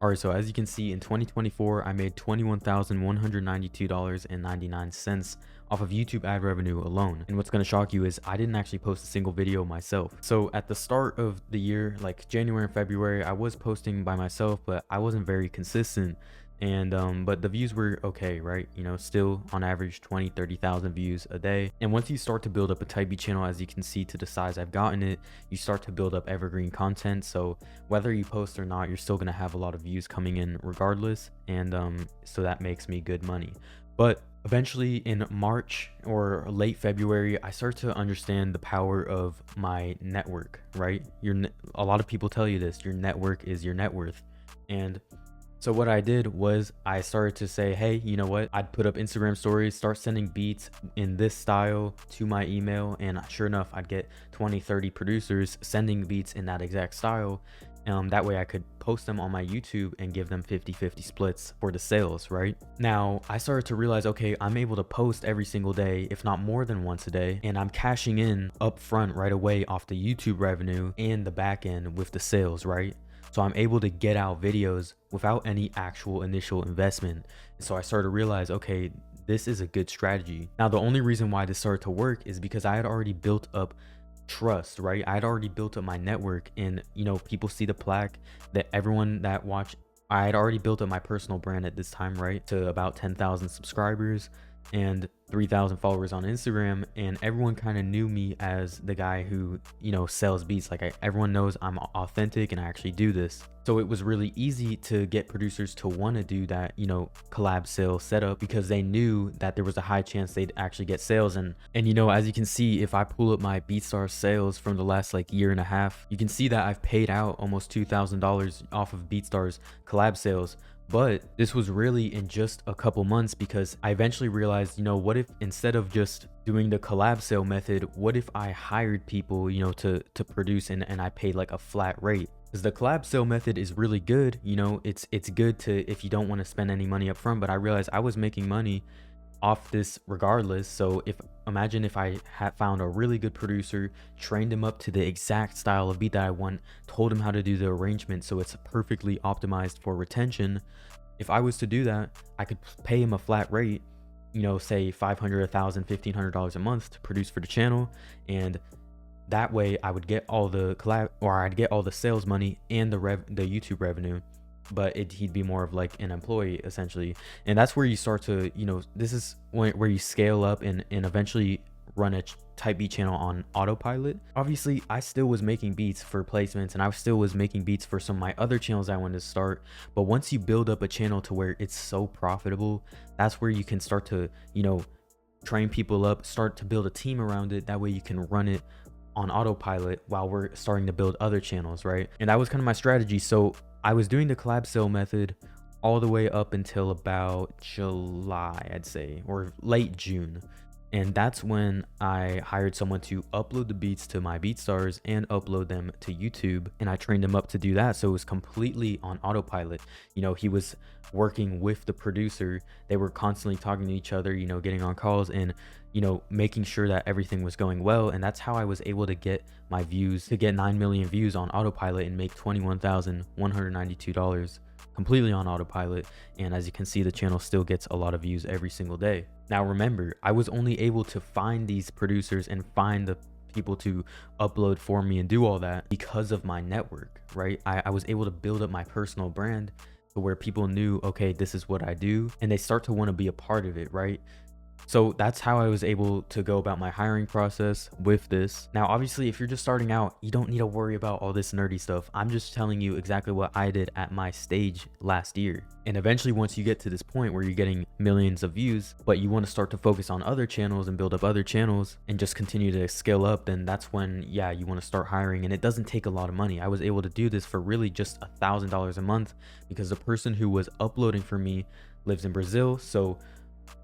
All right, so as you can see in 2024, I made $21,192.99 off of YouTube ad revenue alone. And what's going to shock you is I didn't actually post a single video myself. So at the start of the year, like January and February, I was posting by myself, but I wasn't very consistent. And but the views were okay, right? You know, still on average 20-30,000 views a day. And once you start to build up a Type B channel, as you can see to the size I've gotten it, you start to build up evergreen content. So whether you post or not, you're still going to have a lot of views coming in regardless. And so that makes me good money. But eventually in March or late February, I start to understand the power of my network, right? A lot of people tell you this, your network is your net worth. And so what I did was I started to say, hey, you know what? I'd put up Instagram stories, start sending beats in this style to my email. And sure enough, I'd get 20-30 producers sending beats in that exact style. That way I could post them on my YouTube and give them 50-50 splits for the sales, right? Now, I started to realize, okay, I'm able to post every single day, if not more than once a day, and I'm cashing in up front right away off the YouTube revenue and the back end with the sales, right? So I'm able to get out videos without any actual initial investment. So I started to realize, okay, this is a good strategy. Now, the only reason why this started to work is because I had already built up trust, right? I had already built up my network, and you know, people see the plaque that everyone that watched. I had already built up my personal brand at this time, right? To about 10,000 subscribers and 3,000 followers on Instagram, and everyone kind of knew me as the guy who, you know, sells beats. Like everyone knows I'm authentic and I actually do this. So it was really easy to get producers to want to do that, you know, collab sale setup, because they knew that there was a high chance they'd actually get sales. And you know, as you can see, if I pull up my BeatStars sales from the last like year and a half, you can see that I've paid out almost $2,000 off of BeatStars collab sales. But this was really in just a couple months, because I eventually realized, you know, what if instead of just doing the collab sale method, what if I hired people, you know, to produce and I paid like a flat rate? Because the collab sale method is really good, you know, it's good to, if you don't want to spend any money up front. But I realized I was making money off this regardless. So imagine if I had found a really good producer, trained him up to the exact style of beat that I want, told him how to do the arrangement so it's perfectly optimized for retention. If I was to do that, I could pay him a flat rate, you know, say 500, 1,000, $1,500 a month to produce for the channel. And that way I would get all the collab, or I'd get all the sales money and the YouTube revenue, but he'd be more of like an employee essentially. And that's where you start to, you know, this is where you scale up and eventually run a Type B channel on autopilot. Obviously, I still was making beats for placements, and I still was making beats for some of my other channels I wanted to start. But once you build up a channel to where it's so profitable, that's where you can start to, you know, train people up, start to build a team around it. That way you can run it on autopilot while we're starting to build other channels, right? And that was kind of my strategy. So I was doing the collab sale method all the way up until about July, I'd say, or late June. And that's when I hired someone to upload the beats to my BeatStars and upload them to YouTube. And I trained him up to do that. So it was completely on autopilot. You know, he was working with the producer. They were constantly talking to each other, you know, getting on calls and, you know, making sure that everything was going well. And that's how I was able to get my views, to get 9 million views on autopilot and make $21,192 completely on autopilot. And as you can see, the channel still gets a lot of views every single day. Now remember, I was only able to find these producers and find the people to upload for me and do all that because of my network, right? I was able to build up my personal brand to where people knew, okay, this is what I do, and they start to want to be a part of it, right? So that's how I was able to go about my hiring process with this. Now, obviously, if you're just starting out, you don't need to worry about all this nerdy stuff. I'm just telling you exactly what I did at my stage last year. And eventually, once you get to this point where you're getting millions of views, but you want to start to focus on other channels and build up other channels and just continue to scale up, then that's when, yeah, you want to start hiring. And it doesn't take a lot of money. I was able to do this for really just $1,000 a month because the person who was uploading for me lives in Brazil. So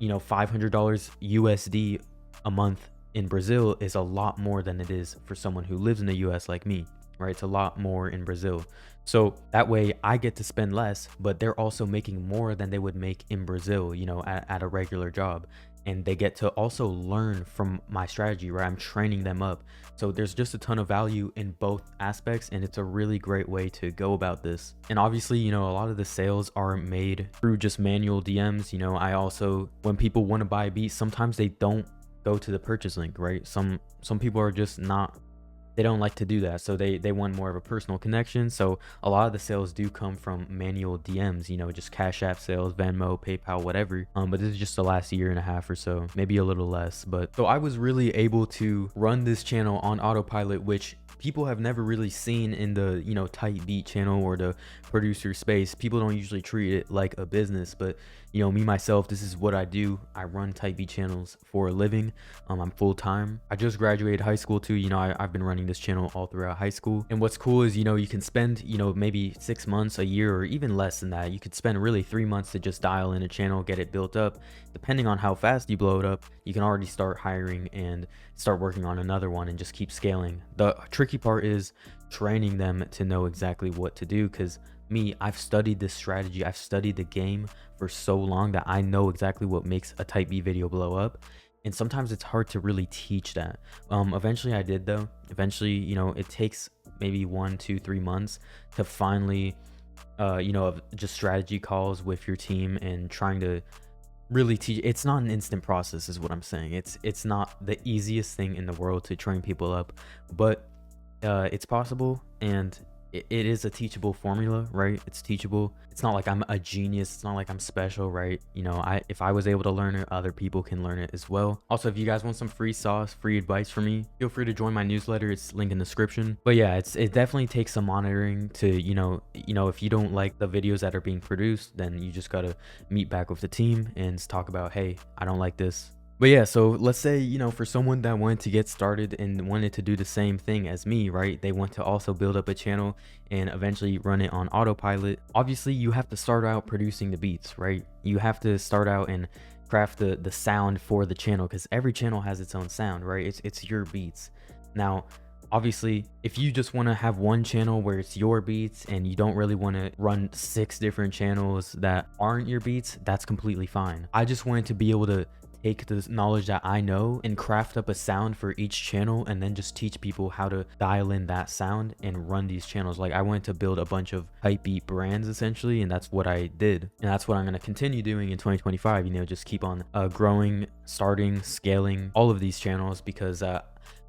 you know, $500 USD a month in Brazil is a lot more than it is for someone who lives in the US like me, right? It's a lot more in Brazil. So that way I get to spend less, but they're also making more than they would make in Brazil, you know, at a regular job. and they get to also learn from my strategy, right? I'm training them up. So there's just a ton of value in both aspects, and it's a really great way to go about this. And obviously, you know, a lot of the sales are made through just manual DMs. You know, I also, when people want to buy a beat, sometimes they don't go to the purchase link, right? Some people are just not, they don't like to do that, so they want more of a personal connection. So a lot of the sales do come from manual DMs, you know, just Cash App sales, Venmo, PayPal, whatever. But this is just the last year and a half or so, maybe a little less. But so I was really able to run this channel on autopilot, which people have never really seen in the, you know, tight beat channel or the producer space. People don't usually treat it like a business, but you know, me myself, this is what I do. I run tight beat channels for a living. I'm full-time. I just graduated high school too. You know, I've been running this channel all throughout high school. And what's cool is, you know, you can spend, you know, maybe 6 months, a year, or even less than that. You could spend really 3 months to just dial in a channel, get it built up. Depending on how fast you blow it up, you can already start hiring and start working on another one and just keep scaling. The tricky part is training them to know exactly what to do, because I've studied this strategy, I've studied the game for so long that I know exactly what makes a type B video blow up. And sometimes it's hard to really teach that. Eventually I did though. Eventually, you know, it takes maybe 1, 2, 3 months to finally, you know, just strategy calls with your team and trying to really teach. It's not an instant process is what I'm saying. It's not the easiest thing in the world to train people up, but it's possible, and it is a teachable formula, right? It's teachable. It's not like I'm a genius. It's not like I'm special, right? You know, if I was able to learn it, other people can learn it as well. Also, if you guys want some free sauce, free advice from me, feel free to join my newsletter. It's linked in the description. But yeah, it definitely takes some monitoring to, you know, if you don't like the videos that are being produced, then you just gotta meet back with the team and talk about, hey, I don't like this. But yeah, so let's say, you know, for someone that wanted to get started and wanted to do the same thing as me, right? They want to also build up a channel and eventually run it on autopilot. Obviously, you have to start out producing the beats, right? You have to start out and craft the sound for the channel, because every channel has its own sound, right? It's your beats. Now, obviously, if you just want to have one channel where it's your beats and you don't really want to run 6 different channels that aren't your beats, that's completely fine. I just wanted to be able to take the knowledge that I know and craft up a sound for each channel, and then just teach people how to dial in that sound and run these channels. Like, I wanted to build a bunch of hype beat brands essentially, and that's what I did, and that's what I'm going to continue doing in 2025. You know, just keep on growing, starting, scaling all of these channels, because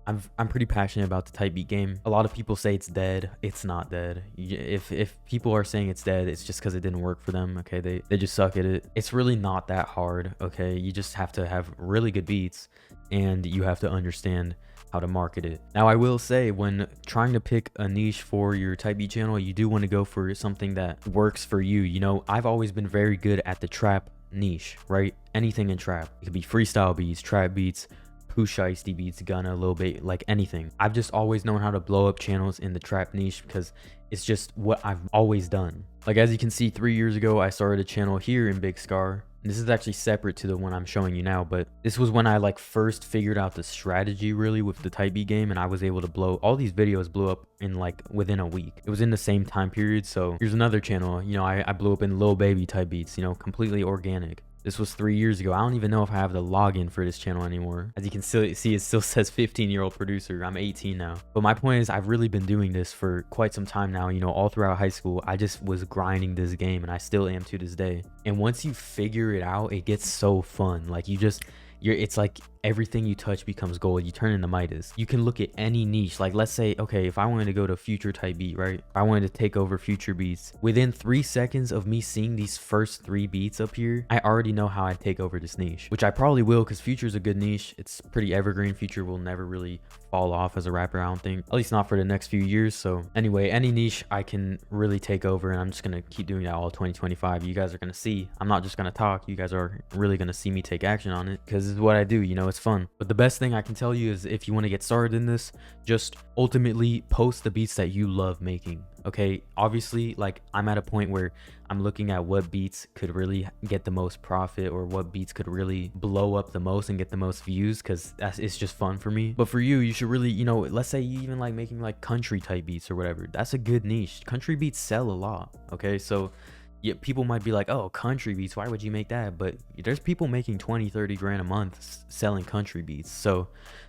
I'm pretty passionate about the type beat game. A lot of people say it's dead. It's not dead. If people are saying it's dead, it's just because it didn't work for them. Okay, they just suck at it. It's really not that hard. Okay, you just have to have really good beats, and you have to understand how to market it. Now, I will say, when trying to pick a niche for your type beat channel, you do want to go for something that works for you. You know, I've always been very good at the trap niche, right? Anything in trap. It could be freestyle beats, trap beats, Pooh Shiesty beats, Gunna, Lil Baby, like anything. I've just always known how to blow up channels in the trap niche, because it's just what I've always done. Like, as you can see, 3 years ago, I started a channel here in Big Scar. This is actually separate to the one I'm showing you now, but this was when I like first figured out the strategy really with the type beat game, and I was able to blow all these videos blew up in like within a week. It was in the same time period. So here's another channel, you know, I blew up in Lil Baby type beats, you know, completely organic. This was 3 years ago. I don't even know if I have the login for this channel anymore. As you can still see, it still says 15-year-old producer. I'm 18 now. But my point is, I've really been doing this for quite some time now. You know, all throughout high school, I just was grinding this game, and I still am to this day. And once you figure it out, it gets so fun. Like, it's like everything you touch becomes gold. You turn into Midas. You can look at any niche. Like, let's say, okay, if I wanted to go to future type beat, right? If I wanted to take over future beats, within 3 seconds of me seeing these first 3 beats up here, I already know how I'd take over this niche, which I probably will, because future is a good niche. It's pretty evergreen. Future will never really fall off as a rapper, I don't think, at least not for the next few years. So anyway, any niche I can really take over, and I'm just gonna keep doing that all 2025. You guys are gonna see. I'm not just gonna talk. You guys are really gonna see me take action on it, because this is what I do. You know, it's fun. But the best thing I can tell you is, if you want to get started in this, just ultimately post the beats that you love making. Okay, obviously, like, I'm at a point where I'm looking at what beats could really get the most profit, or what beats could really blow up the most and get the most views, because it's just fun for me. But for you, you should really, you know, let's say you even like making like country type beats or whatever. That's a good niche. Country beats sell a lot. Okay, so Yeah, people might be like, oh, country beats, why would you make that? But there's people making 20-30 grand a month selling country beats. So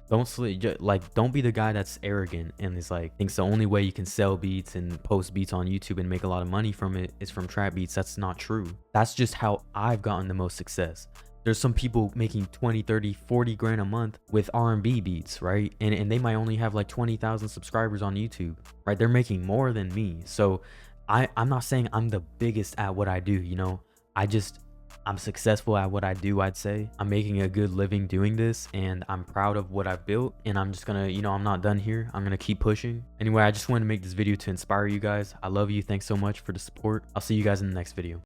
don't be the guy that's arrogant and is like thinks the only way you can sell beats and post beats on YouTube and make a lot of money from it is from trap beats. That's not true. That's just how I've gotten the most success. There's some people making 20, 30, 40 grand a month with R&B beats, right? And they might only have like 20,000 subscribers on YouTube, right? They're making more than me. So I'm not saying I'm the biggest at what I do, you know. I'm successful at what I do, I'd say. I'm making a good living doing this, and I'm proud of what I've built, and I'm just gonna, you know, I'm not done here. I'm gonna keep pushing. Anyway, I just wanted to make this video to inspire you guys. I love you. Thanks so much for the support. I'll see you guys in the next video.